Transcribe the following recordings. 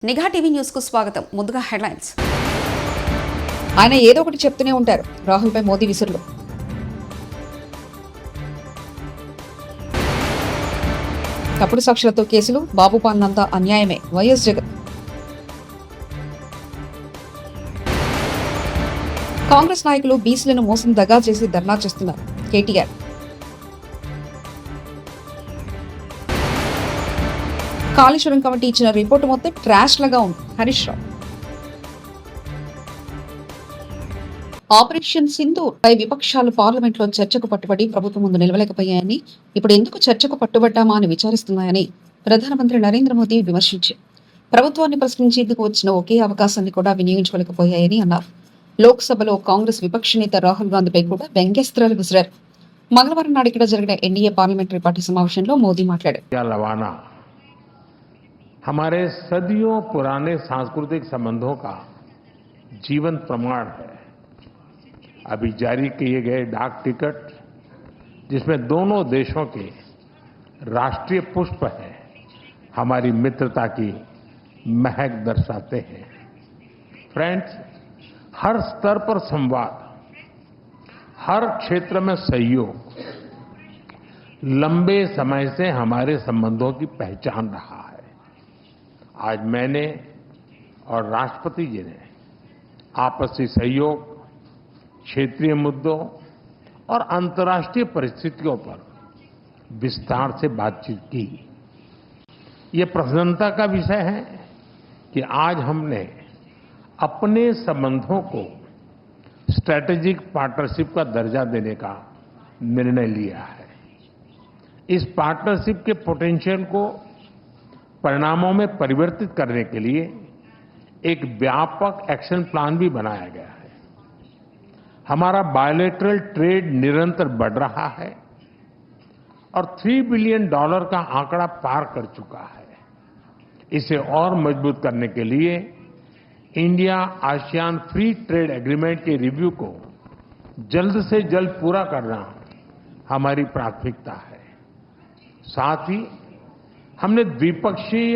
నిఘా TV news కు స్వాగతం. ముందుగా హెడ్లైన్స్. ఆయన ఏదో ఒకటి చెప్తూనే ఉంటారు. రాహుల్ పై మోదీ విసురులు. తప్పుడు సాక్షులతో కేసులు, బాబు పాలనంతా అన్యాయమే, వైఎస్ జగన్. కాంగ్రెస్ నాయకులు బీసీలను మోసం దగా చేసి ధర్నా చేస్తున్నారు. కేటీఆర్. కాళేశ్వరం కమిటీ ఇచ్చిన రిపోర్టు మొత్తం ట్రాష్ లాగా ఉంది. హరీష్ రావు. ఆపరేషన్ సింధూర్ పై విపక్షాలు పార్లమెంట్లో చర్చకు పట్టుబడి ప్రభుత్వం ముందు నిలవలేకపోయాయని, ఇప్పుడు ఎందుకు చర్చకు పట్టుబడ్డామా అని విచారిస్తున్నాయని ప్రధానమంత్రి నరేంద్ర మోదీ విమర్శించారు. ప్రభుత్వాన్ని ప్రశ్నించేందుకు వచ్చిన ఒకే అవకాశాన్ని కూడా వినియోగించుకోలేకపోయాయని అన్నారు. లోక్సభలో కాంగ్రెస్ విపక్ష నేత రాహుల్ గాంధీపై కూడా వ్యంగ్యాస్త్రాలు విసిరారు. మంగళవారం నాడు ఇక్కడ జరిగిన ఎన్డీఏ పార్లమెంటరీ పార్టీ సమావేశంలో మోదీ మాట్లాడారు. हमारे सदियों पुराने सांस्कृतिक संबंधों का जीवन प्रमाण है। अभी जारी किए गए डाक टिकट, जिसमें दोनों देशों के राष्ट्रीय पुष्प हैं, हमारी मित्रता की महक दर्शाते हैं। फ्रेंड्स, हर स्तर पर संवाद, हर क्षेत्र में सहयोग लंबे समय से हमारे संबंधों की पहचान रहा है। आज मैंने और राष्ट्रपति जी ने आपसी सहयोग, क्षेत्रीय मुद्दों और अंतर्राष्ट्रीय परिस्थितियों पर विस्तार से बातचीत की। ये प्रसन्नता का विषय है कि आज हमने अपने संबंधों को स्ट्रैटेजिक पार्टनरशिप का दर्जा देने का निर्णय लिया है। इस पार्टनरशिप के पोटेंशियल को परिणामों में परिवर्तित करने के लिए एक व्यापक एक्शन प्लान भी बनाया गया है। हमारा बायलैटरल ट्रेड निरंतर बढ़ रहा है और $3 बिलियन का आंकड़ा पार कर चुका है। इसे और मजबूत करने के लिए India ASEAN free trade agreement के रिव्यू को जल्द से जल्द पूरा करना हमारी प्राथमिकता है। साथ ही हमने द्विपक्षीय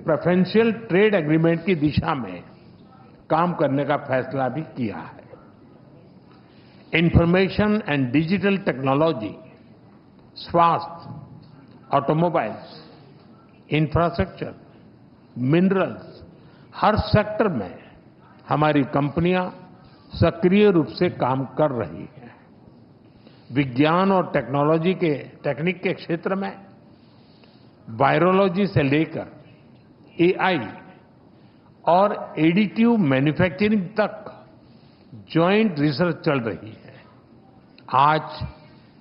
प्रेफरेंशियल ट्रेड एग्रीमेंट की दिशा में काम करने का फैसला भी किया है। इंफॉर्मेशन एंड डिजिटल टेक्नोलॉजी, स्वास्थ्य, ऑटोमोबाइल्स, इंफ्रास्ट्रक्चर, मिनरल्स, हर सेक्टर में हमारी कंपनियां सक्रिय रूप से काम कर रही हैं। विज्ञान और टेक्निक के क्षेत्र में वायरोलॉजी से लेकर एआई और एडिटिव मैन्युफैक्चरिंग तक जॉइंट रिसर्च चल रही है। आज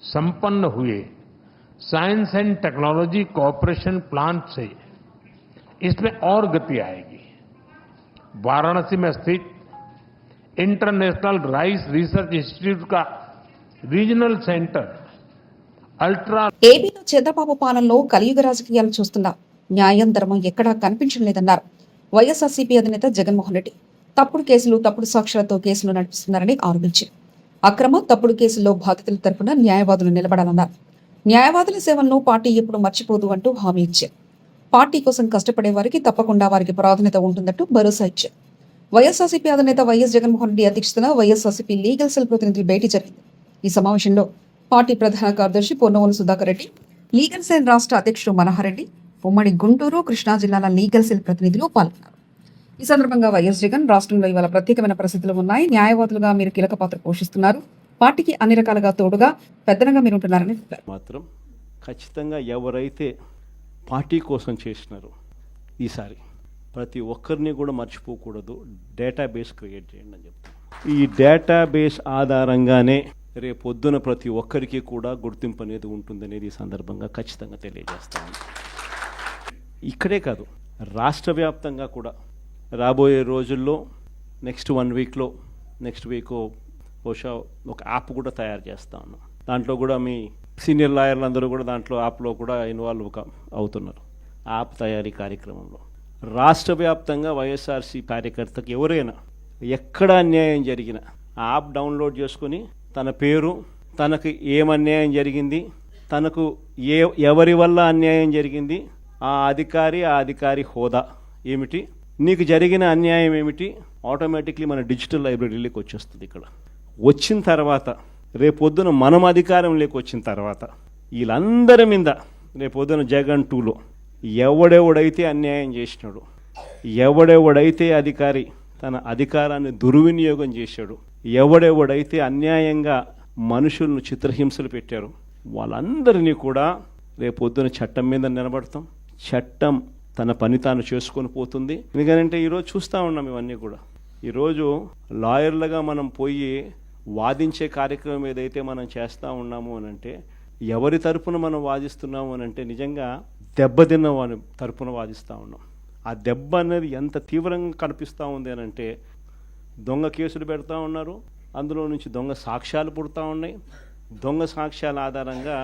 संपन्न हुए science and technology cooperation plan से इसमें और गति आएगी। वाराणसी में स्थित इंटरनेशनल राइस रिसर्च इंस्टीट्यूट का रीजनल सेंटर ఏపీలో చంద్రబాబు పాలనలో కలియుగ రాజకీయాలు చూస్తున్నా న్యాయం, ధర్మం ఎక్కడా కనిపించడం లేదన్నారు వైఎస్ఆర్సీపీ అధినేత జగన్మోహన్ రెడ్డి. తప్పుడు కేసులు, తప్పుడు సాక్ష్యాలతో కేసులు నడిపిస్తున్నారని ఆరోపించారు. అక్రమ, తప్పుడు కేసుల్లో బాధితుల తరపున న్యాయవాదులు నిలబడాలన్నారు. న్యాయవాదుల సేవలను పార్టీ ఎప్పుడు మర్చిపోదు అంటూ హామీ ఇచ్చారు. పార్టీ కోసం కష్టపడే వారికి తప్పకుండా వారికి ప్రాధాన్యత ఉంటుందంటూ భరోసా ఇచ్చారు. వైఎస్ఆర్సీపీ అధినేత వైఎస్ జగన్మోహన్ రెడ్డి అధ్యక్షతన వైఎస్ఆర్సీపీ లీగల్ సెల్ ప్రతినిధుల భేటీ జరిగింది. ఈ సమావేశంలో పార్టీ ప్రధాన కార్యదర్శి పొన్నవోలు సుధాకర్ రెడ్డి, లీగల్ సెల్ రాష్ట్ర అధ్యక్షుడు మనోహర్ రెడ్డి, ఉమ్మడి గుంటూరు, కృష్ణా జిల్లాల లీగల్ సెల్ ప్రతినిధులు పాల్గొన్నారు. ఈ సందర్భంగా వైఎస్ జగన్, రాష్ట్రంలో ఇవాళ ప్రత్యేకమైన పరిస్థితులు ఉన్నాయి, న్యాయవాదులుగా మీరు కీలక పాత్ర పోషిస్తున్నారు, పార్టీకి అన్ని రకాలుగా తోడుగా పెద్దగా మీరు ఉంటున్నారని చెప్పారు. మాత్రం ఖచ్చితంగా ఎవరైతే పార్టీ కోసం చేసినారో ఈసారి ప్రతి ఒక్కరిని కూడా మర్చిపోకూడదు, డేటాబేస్ క్రియేట్ చేయండి అని చెప్తాను. ఈ డేటాబేస్ ఆధారంగానే రేపొద్దున ప్రతి ఒక్కరికి కూడా గుర్తింపు అనేది ఉంటుందనేది ఈ సందర్భంగా ఖచ్చితంగా తెలియజేస్తాను. ఇక్కడే కాదు, రాష్ట్ర వ్యాప్తంగా కూడా రాబోయే రోజుల్లో నెక్స్ట్ వీక్ బహుశా ఒక యాప్ కూడా తయారు చేస్తా ఉన్నాం. దాంట్లో కూడా మీ సీనియర్ లాయర్లు అందరూ కూడా దాంట్లో యాప్లో కూడా ఇన్వాల్వ్ అవుతున్నారు. యాప్ తయారీ కార్యక్రమంలో రాష్ట్ర వ్యాప్తంగా వైఎస్ఆర్సీ కార్యకర్తకు ఎవరైనా ఎక్కడ అన్యాయం జరిగినా ఆ యాప్ డౌన్లోడ్ చేసుకుని తన పేరు, తనకు ఏమన్యాయం జరిగింది, తనకు ఎవరి వల్ల అన్యాయం జరిగింది, ఆ అధికారి హోదా ఏమిటి, నీకు జరిగిన అన్యాయం ఏమిటి ఆటోమేటిక్లీ మన డిజిటల్ లైబ్రరీలోకి వచ్చేస్తుంది. ఇక్కడ వచ్చిన తర్వాత రేపొద్దున మనం అధికారంలోకి వచ్చిన తర్వాత వీళ్ళందరి మీద రేపొద్దున జగన్ 2లో ఎవడెవడైతే అన్యాయం చేసినాడు, ఎవడెవడైతే అధికారి తన అధికారాన్ని దుర్వినియోగం చేశాడు, ఎవడెవడైతే అన్యాయంగా మనుషులను చిత్రహింసలు పెట్టారు, వాళ్ళందరినీ కూడా రేపొద్దున చట్టం మీద నిలబడతాం. చట్టం తన పని తాను చేసుకొని పోతుంది. ఎందుకంటే ఈరోజు చూస్తూ ఉన్నాం ఇవన్నీ కూడా. ఈరోజు లాయర్లుగా మనం పోయి వాదించే కార్యక్రమం ఏదైతే మనం చేస్తూ ఉన్నాము అని అంటే, ఎవరి తరపున మనం వాదిస్తున్నాము అని అంటే నిజంగా దెబ్బతిన్న వారి తరపున వాదిస్తూ ఉన్నాం. ఆ దెబ్బ అనేది ఎంత తీవ్రంగా కనిపిస్తూ ఉంది అని అంటే, దొంగ కేసులు పెడతా ఉన్నారు, అందులో నుంచి దొంగ సాక్ష్యాలు పుడతా ఉన్నాయి, దొంగ సాక్ష్యాల ఆధారంగా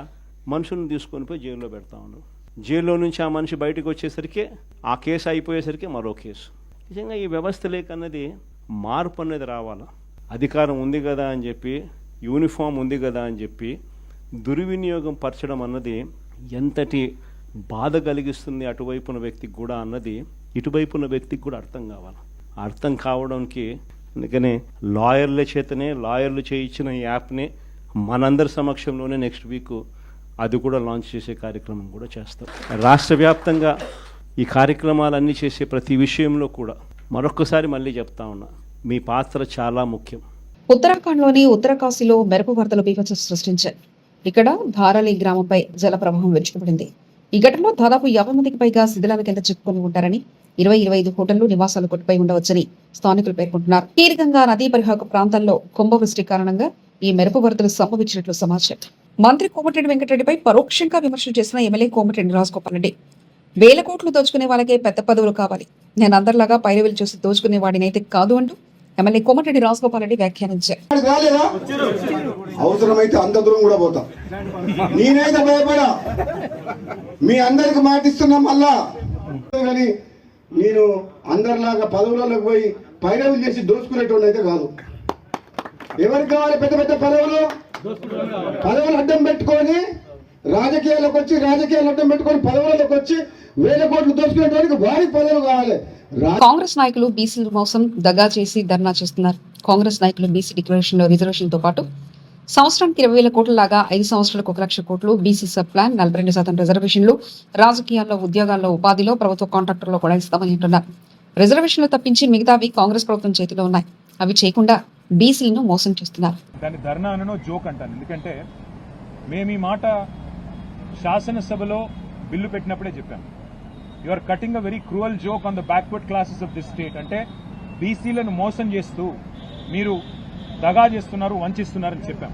మనుషులను తీసుకొని పోయి జైల్లో పెడతా ఉన్నారు. జైల్లో నుంచి ఆ మనిషి బయటకు వచ్చేసరికి ఆ కేసు అయిపోయేసరికి మరో కేసు. నిజంగా ఈ వ్యవస్థ లేకన్నది మార్పు అనేది రావాలా. అధికారం ఉంది కదా అని చెప్పి, యూనిఫామ్ ఉంది కదా అని చెప్పి దుర్వినియోగం పరచడం అన్నది ఎంతటి బాధ కలిగిస్తుంది అటువైపున వ్యక్తికి కూడా అన్నది ఇటువైపున వ్యక్తికి కూడా అర్థం కావాలి. అర్థం కావడానికి అందుకనే లాయర్ల చేతనే, లాయర్లు చేయించిన ఈ యాప్ని మనందరి సమక్షంలోనే నెక్స్ట్ వీక్ అది కూడా లాంచ్ చేసే కార్యక్రమం కూడా చేస్తాం. రాష్ట్ర వ్యాప్తంగా ఈ కార్యక్రమాలన్నీ చేసే ప్రతి విషయంలో కూడా మరొక్కసారి మళ్ళీ చెప్తా ఉన్నా, మీ పాత్ర చాలా ముఖ్యం. ఉత్తరాఖండ్లోని ఉత్తరకాశీలో మెరుపు వరదలు బీభత్సం సృష్టించాయి. ఇక్కడ ధారాలి గ్రామంపై జల ప్రవాహం విరుచుకుపడింది. ఈ ఘటనలో దాదాపు 50 మందికి పైగా శిథిలాల కింద చిక్కుకుని ఉంటారని, 20-25 హోటళ్లు, నివాసాలు కొట్టుపై ఉండవచ్చని స్థానికులు పేర్కొంటున్నారు. కీలకంగా నదీ పరివాహక ప్రాంతాల్లో కుంభవృష్టి కారణంగా ఈ మెరుపు వరదలు సంభవించినట్లు సమాచారం. మంత్రి కోమటిరెడ్డి వెంకటరెడ్డిపై పరోక్షంగా విమర్శలు చేసిన ఎమ్మెల్యే కోమటిరెడ్డి రాజగోపాల్ రెడ్డి, 1000 కోట్లు దోచుకునే వాళ్ళకే పెద్ద పదవులు కావాలి, నేను అందరిలాగా పైరవీలు చూసి దోచుకునే వాడినైతే కాదు అంటూ ఎమ్మెల్యే కోమటిరెడ్డి రాజగోపాల్ రెడ్డి వ్యాఖ్యానించారు. అవసరమైతే అంత దూరం కూడా పోతాం. నేనైతే భయపడా, మీ అందరికి మాటిస్తున్నా. మళ్ళా కానీ నేను అందరిలాగా పదవులకు పోయి పైరవులు చేసి దోచుకునేటోడు అయితే కాదు. ఎవరికి కావాలి పెద్ద పెద్ద పదవులు? పదవులు అడ్డం పెట్టుకొని రాజకీయాలకు వచ్చి, రాజకీయాలు అడ్డం పెట్టుకొని పదవులకు వచ్చి 1000 కోట్లు దోచుకునేటానికి వారికి పదవులు కావాలి. కాంగ్రెస్ నాయకులు బీసీల మోసం, దగా చేసి ధర్నా చేస్తున్నారు. కాంగ్రెస్ నాయకులు బీసీ డిక్లరేషన్ లో రిజర్వేషన్ తో పాటు సంవత్సరానికి 20,000 కోట్ల లాగా 5 సంవత్సరాలకు 1,00,000 కోట్లు, బీసీ సబ్ ప్లాన్, 42% రిజర్వేషన్లు, రాజకీయాల్లో, ఉద్యోగాల్లో, ఉపాధిలో, ప్రభుత్వ కాంట్రాక్టుల్లో కూడా ఇస్తామని అంటున్నారు. రిజర్వేషన్లు తప్పించి మిగతావి కాంగ్రెస్ ప్రభుత్వం చేతిలో ఉన్నాయి. అవి చేయకుండా బీసీలను మోసం చేస్తున్నారు. దాన్ని ధర్నా అనో జోక్ అంటాను. ఎందుకంటే మేము ఈ మాట శాసనసభలో బిల్లు పెట్టినప్పుడే చెప్పాం. You are cutting a very cruel joke on the backward classes of this state. అంటే బీసీలను మోసం చేస్తూ మీరు దగా చేస్తున్నారు, వంచిస్తున్నారని చెప్పాం.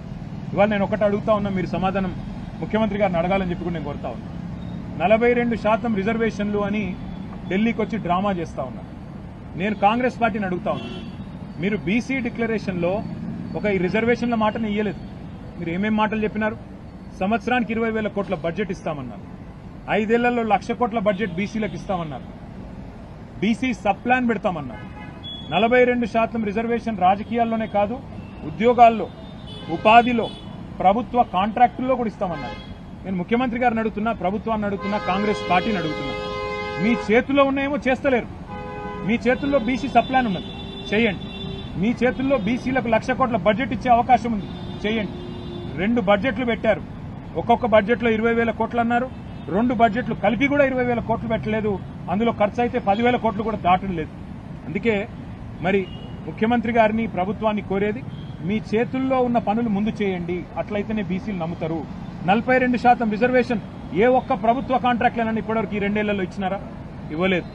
ఇవాళ నేను ఒకటి అడుగుతా ఉన్నా, మీరు సమాధానం ముఖ్యమంత్రి గారిని అడగాలని చెప్పి కూడా నేను కోరుతా ఉన్నా. 42% రిజర్వేషన్లు అని ఢిల్లీకి వచ్చి డ్రామా చేస్తా ఉన్నా. నేను కాంగ్రెస్ పార్టీని అడుగుతా ఉన్నా, మీరు బీసీ డిక్లరేషన్లో ఒక ఈ రిజర్వేషన్ల మాటను ఇయ్యలేదు. మీరు ఏమేం మాటలు చెప్పినారు? సంవత్సరానికి 20,000 కోట్ల బడ్జెట్ ఇస్తామన్నారు. 5 ఏళ్లలో 1,00,000 కోట్ల బడ్జెట్ బీసీలకు ఇస్తామన్నారు. బీసీ సబ్ ప్లాన్ పెడతామన్నారు. 42% రిజర్వేషన్ రాజకీయాల్లోనే కాదు, ఉద్యోగాల్లో, ఉపాధిలో, ప్రభుత్వ కాంట్రాక్టుల్లో కూడా ఇస్తామన్నారు. నేను ముఖ్యమంత్రి గారిని అడుగుతున్నా, ప్రభుత్వాన్ని అడుగుతున్నా, కాంగ్రెస్ పార్టీని అడుగుతున్నా, మీ చేతుల్లో ఉన్నాయేమో చేస్తలేరు. మీ చేతుల్లో బీసీ సబ్ ప్లాన్ ఉన్నది, చేయండి. మీ చేతుల్లో బీసీలకు 1,00,000 కోట్ల బడ్జెట్ ఇచ్చే అవకాశం ఉంది, చేయండి. 2 బడ్జెట్లు పెట్టారు. ఒక్కొక్క బడ్జెట్లో 20,000 కోట్లు అన్నారు. 2 బడ్జెట్లు కలిపి కూడా 20,000 కోట్లు పెట్టలేదు. అందులో ఖర్చు అయితే 10,000 కోట్లు కూడా దాటం లేదు. అందుకే మరి ముఖ్యమంత్రి గారిని, ప్రభుత్వాన్ని కోరేది, మీ చేతుల్లో ఉన్న పనులు ముందు చేయండి. అట్లయితేనే బీసీలు నమ్ముతారు. 42% రిజర్వేషన్ ఏ ఒక్క ప్రభుత్వ కాంట్రాక్ట్లనని ఇప్పటివరకు ఈ 2 ఏళ్లలో ఇచ్చినారా? ఇవ్వలేదు.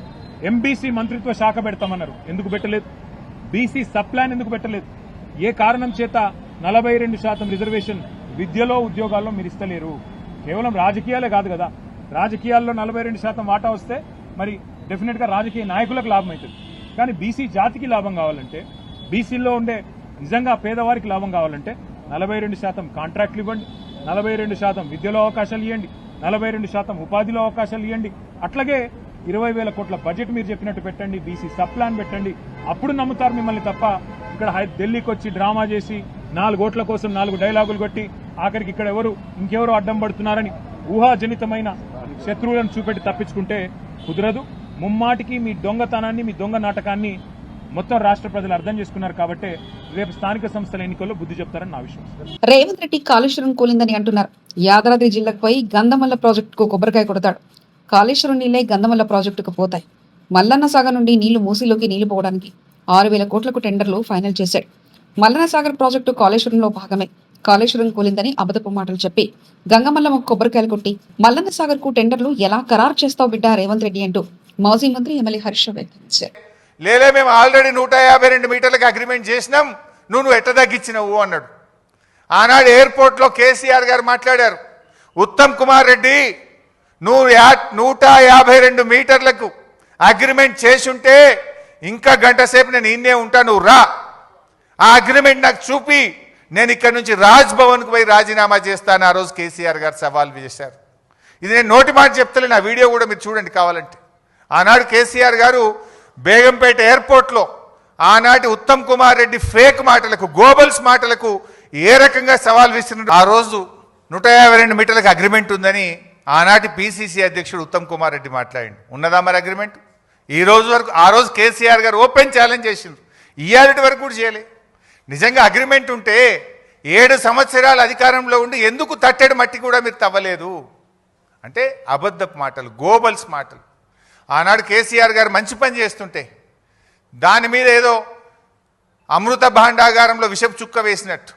ఎంబీసీ మంత్రిత్వ శాఖ పెడతామన్నారు, ఎందుకు పెట్టలేదు? బీసీ సబ్ ప్లాన్ ఎందుకు పెట్టలేదు? ఏ కారణం చేత 42% రిజర్వేషన్ విద్యలో, ఉద్యోగాల్లో మీరు ఇస్తలేరు? కేవలం రాజకీయాలే కాదు కదా, రాజకీయాల్లో 42% వాటా వస్తే మరి డెఫినెట్ గా రాజకీయ నాయకులకు లాభం అవుతుంది. కానీ బీసీ జాతికి లాభం కావాలంటే, బీసీల్లో ఉండే నిజంగా పేదవారికి లాభం కావాలంటే 42% కాంట్రాక్ట్లు ఇవ్వండి, 42% విద్యలో అవకాశాలు ఇవ్వండి, 42% ఉపాధిలో అవకాశాలు ఇవ్వండి. అట్లాగే 20,000 కోట్ల బడ్జెట్ మీరు చెప్పినట్టు పెట్టండి, బీసీ సబ్ ప్లాన్ పెట్టండి. అప్పుడు నమ్ముతారు మిమ్మల్ని తప్ప ఇక్కడ ఢిల్లీకి వచ్చి డ్రామా చేసి 4 ఓట్ల కోసం 4 డైలాగులు కొట్టి ఆఖరికి ఇక్కడ ఇంకెవరు అడ్డం పడుతున్నారని ఊహాజనితమైన శత్రువులను చూపెట్టి తప్పించుకుంటే కుదరదు. ముమ్మాటికి మీ దొంగతనాన్ని, మీ దొంగ నాటకాన్ని మొత్తం రాష్ట్ర ప్రజలు అర్థం చేసుకున్నారు కాబట్టి రేపు స్థానిక సంస్థల ఎన్నికల్లో బుద్ధి చెప్తారని నా విశ్వాసం. రేవంత్ రెడ్డి కాళేశ్వరం కూలిందని అంటున్నారు. యాదాద్రి జిల్లాకు పోయి గంధమల్ల ప్రాజెక్టుకు కొబ్బరికాయ కొడతాడు. కాళేశ్వరం నీళ్లే గంధమల్ల ప్రాజెక్టుకు పోతాయి. మల్లన్న సాగర్ నుండి నీళ్లు మూసీలోకి నీళ్లు పోవడానికి 6,000 కోట్లకు టెండర్లు ఫైనల్ చేశాడు. మల్లన్న సాగర్ ప్రాజెక్టు కాళేశ్వరంలో భాగమే. కాళేశ్వరం కూలిందని అబద్ధపు మాటలు చెప్పి గంగమల్లమ్మ కొబ్బరికాయలు కొట్టి మల్లన్న సాగర్ కు టెండర్లు ఎలా ఖరారు చేస్తావు బిడ్డ రేవంత్ రెడ్డి అంటూ మాజీ మంత్రి ఎమ్మెల్యే హర్ష వ్యక్తం లేలే మేము ఆల్రెడీ 152 మీటర్లకు అగ్రిమెంట్ చేసినాం, నువ్వు ఎట్ట తగ్గించినవు అన్నాడు. ఆనాడు ఎయిర్పోర్ట్లో కేసీఆర్ గారు మాట్లాడారు, ఉత్తమ్ కుమార్ రెడ్డి నువ్వు 152 మీటర్లకు అగ్రిమెంట్ చేసుంటే ఇంకా గంట సేపు నేను ఇన్నే ఉంటా, నువ్వు రా, ఆ అగ్రిమెంట్ నాకు చూపి నేను ఇక్కడ నుంచి రాజ్ భవన్కు పోయి రాజీనామా చేస్తాను. ఆ రోజు కేసీఆర్ గారు సవాల్ చేశారు. ఇది నేను నోటి మాట చెప్తలే, నా వీడియో కూడా మీరు చూడండి కావాలంటే. ఆనాడు కేసీఆర్ గారు బేగంపేట ఎయిర్పోర్ట్లో ఆనాటి ఉత్తమ్ కుమార్ రెడ్డి ఫేక్ మాటలకు, గోబల్స్ మాటలకు ఏ రకంగా సవాల్ విసిరినారు. ఆ రోజు 152 మీటర్లకు అగ్రిమెంట్ ఉందని ఆనాటి పిసిసి అధ్యక్షుడు ఉత్తమ్ కుమార్ రెడ్డి మాట్లాడిండు. ఉన్నదా మరి అగ్రిమెంట్? ఈ రోజు వరకు ఆ రోజు కేసీఆర్ గారు ఓపెన్ ఛాలెంజ్ చేసిండ్రు, ఇయ్యాలటి వరకు కూడా చేయలే. నిజంగా అగ్రిమెంట్ ఉంటే 7 సంవత్సరాలు అధికారంలో ఉండి ఎందుకు తట్టెడు మట్టి కూడా మీరు తవ్వలేదు అంటే అబద్ధపు మాటలు, గోబల్స్ మాటలు. ఆనాడు కేసీఆర్ గారు మంచి పని చేస్తుంటే దాని మీద ఏదో అమృత భాండాగారంలో విషపు చుక్క వేసినట్టు,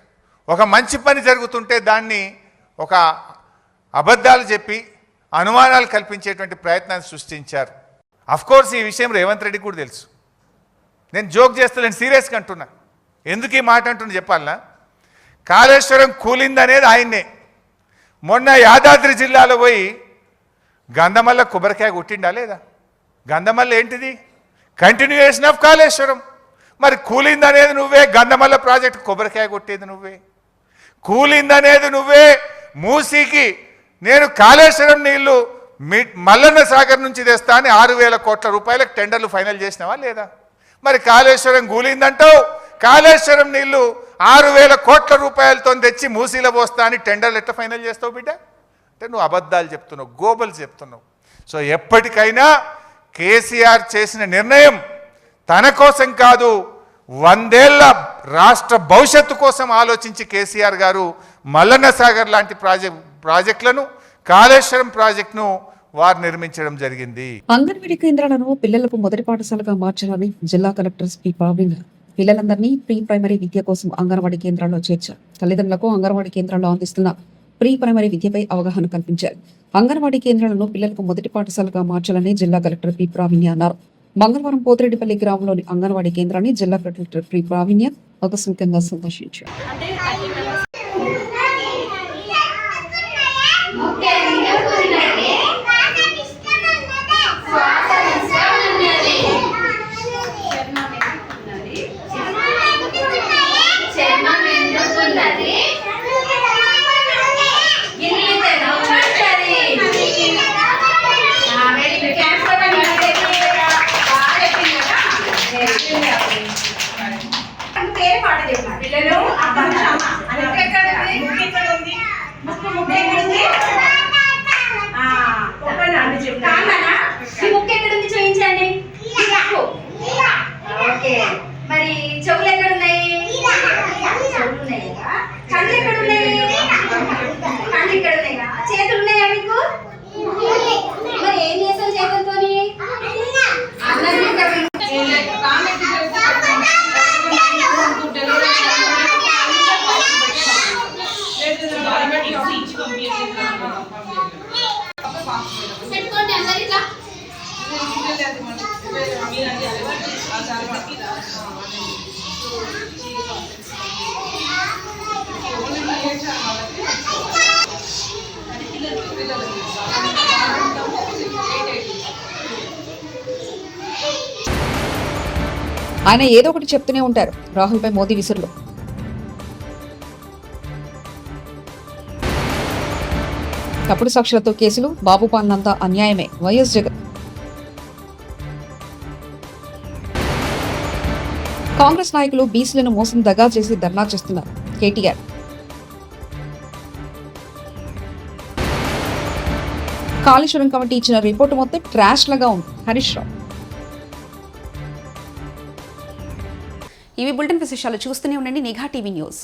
ఒక మంచి పని జరుగుతుంటే దాన్ని ఒక అబద్ధాలు చెప్పి అనుమానాలు కల్పించేటువంటి ప్రయత్నాన్ని సృష్టించారు. అఫ్కోర్స్ ఈ విషయం రేవంత్ రెడ్డి కూడా తెలుసు. నేను జోక్ చేస్తలేను, సీరియస్గా అంటున్నా. ఎందుకు ఈ మాట అంటున్నా చెప్పాలనా? కాళేశ్వరం కూలిందనేది ఆయన్నే. మొన్న యాదాద్రి జిల్లాలో పోయి గంధమల్ల కొబ్బరికాయ కొట్టిండా లేదా? గంధమల్ల ఏంటిది? Continuation of Kaleshwaram. మరి కూలిందనేది నువ్వే, గంధమల్ల ప్రాజెక్టు కొబ్బరికాయ కొట్టేది నువ్వే, కూలిందనేది నువ్వే. మూసీకి నేను కాళేశ్వరం నీళ్లు మల్లన్న సాగర్ నుంచి తెస్తా అని 6,000 కోట్ల రూపాయలకు టెండర్లు ఫైనల్ చేసినావా లేదా? మరి కాళేశ్వరం కూలిందంటావు, కాళేశ్వరం నీళ్లు 6,000 కోట్ల రూపాయలతో తెచ్చి మూసీలో పోస్తా అని టెండర్లు ఎట్లా ఫైనల్ చేస్తావు బిడ్డ? అంటే నువ్వు అబద్ధాలు చెప్తున్నావు, గోబల్స్ చెప్తున్నావు. సో ఎప్పటికైనా కేసీఆర్ చేసిన నిర్ణయం తన కోసం కాదు, 100 ఏళ్ల రాష్ట్ర భవిష్యత్తు కోసం ఆలోచించి కేసీఆర్ గారు మల్లన్న సాగర్ లాంటి ప్రాజెక్టులను, కాళేశ్వరం ప్రాజెక్టును వారు నిర్మించడం జరిగింది. అంగన్వాడీ కేంద్రాలను పిల్లలకు మొదటి పాఠశాలగా మార్చాలని జిల్లా కలెక్టర్ పి ప్రవీణ్ పిల్లలందరినీ ప్రీ ప్రైమరీ విద్య కోసం అంగన్వాడీ కేంద్రాల్లో చేర్చారు. తల్లిదండ్రులకు అంగన్వాడీ కేంద్రాల్లో అందిస్తున్న ప్రీ ప్రైమరీ విద్యపై అవగాహన కల్పించారు. అంగన్వాడీ కేంద్రాలను పిల్లలకు మొదటి పాఠశాలగా మార్చాలని జిల్లా కలెక్టర్ పి ప్రావీణ్య అన్నారు. మంగళవారం పోతిరెడ్డిపల్లి గ్రామంలోని అంగన్వాడీ కేంద్రాన్ని జిల్లా కలెక్టర్ పి ప్రావీణ్య ఆకస్మికంగా సందర్శించారు. మరి చెవులు ఎక్కడున్నాయి? కళ్ళు ఎక్కడున్నాయి? కళ్ళు ఇక్కడ ఉన్నాయా? చేతులు ఉన్నాయా మీకు? మరి ఏం చేస్తావు చేతులతో? పెట్టుకోండి అందరు ఇట్లా. ఆయన ఏదో ఒకటి చెప్తూనే ఉంటారు. రాహుల్ పై మోదీ విసురులు. తప్పుడు సాక్షులతో కేసులు, బాబు పాలనంతా అన్యాయమే వైఎస్ జగన్. కాంగ్రెస్ నాయకులు బీసీలను మోసం దగా చేసి ధర్నా చేస్తున్నారు. కేటీఆర్ కాళేశ్వరం కమిటీ ఇచ్చిన రిపోర్టు మొత్తం ట్రాష్ లాగా ఉంది. హరీష్ రావు. ఇవి బులెటిన్ విశేషాలు. చూస్తూనే ఉండండి నిఘా టీవీ న్యూస్.